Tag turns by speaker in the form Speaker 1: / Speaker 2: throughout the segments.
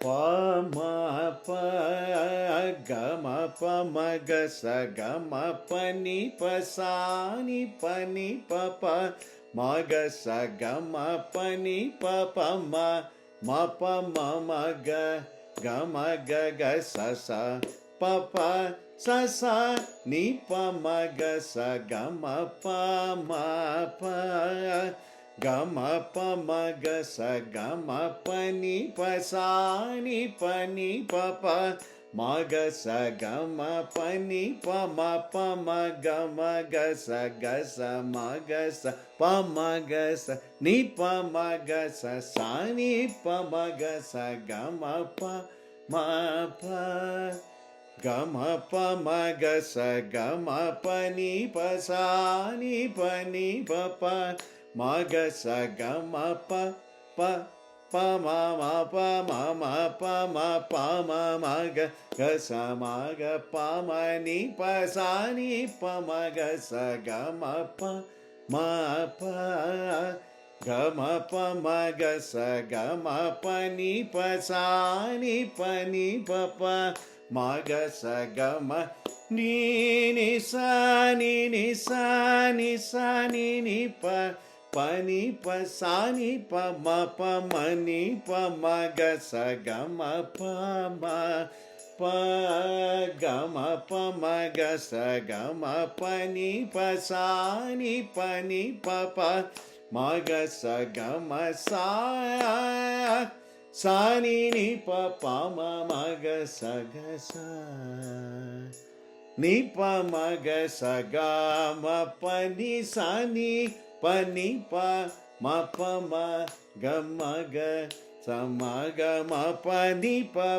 Speaker 1: pa ma pa ga ma pa ma ga sa ga ma pa ni pa sa ni pa ni pa pa ma ga sa ga ma pa ni pa pa ma pa ma ga ma ga ga sa pa pa sa ni pa ma ga sa ga ma pa ga ma pa ma ga sa ga ma pa ni pa sa ni pa ni pa pa ma ga sa ga ma pa ni pa ma ga sa ma ga sa pa ma ga sa ni pa ma ga sa ni pa ma ga sa ga ma pa ga ma pa ma ga sa ga ma pa ni pa sa ni pa ni pa pa ma ga sa ga ma pa pa ma pa ma ga sa ma ga pa ma ni pa sa ni pa ma ga sa ga ma pa ga ma pa ma ga sa ga ma pa ni pa sa ni pa ni pa pa ma ga sa ga ma ni sa ni sa ni pa ni pa sa ni pa ma ni pa ma ga sa ga ma ga ma pa ma ga sa ga ma pa ni pa sa ni pa pa ma ga sa ga ma sa ni pa pa ma ga sa ga sa ni pa ma ga sa ga ma pa ni sa ni pa ni pa ma ga sa ma ga ma pa ni pa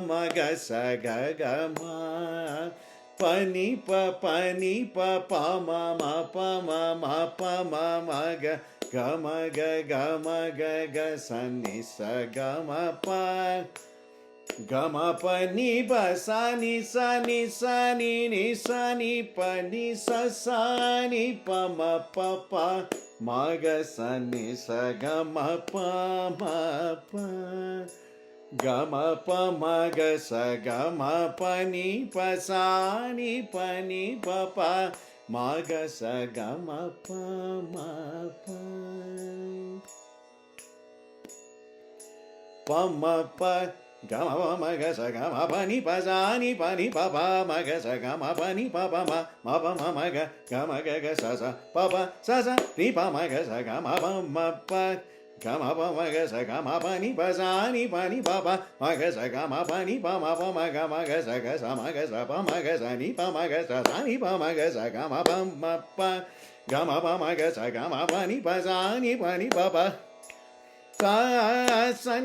Speaker 1: ma ga sa ga ga ma pa ni pa ma pa ma ga ma ga sa ni sa ga ma pa ga ma pa ni pa sa ni ni sa ni pa ni sa ni pa ma ma ga sa ni sa ga ma pa ga ma pa ma ga sa ga ma pa ni pa sa ni pa ma ga sa ga ma pa ma pa ga ma ga sa ga ma pa ni pa sa ni pa ma ga sa ga ma pa ni pa ma ga sa sa ni pa ma ga sa ga ma pa ga ma pa ma ga sa ga ma pa ni pa sa ni pa ma ga sa ga ma pa ni pa ma ga sa ma ga sa pa ma ga sa ni pa ma ga sa ni pa ma ga sa ga ma pa ga ma pa ma ga sa ga ma pa ni pa sa ni pa sa sa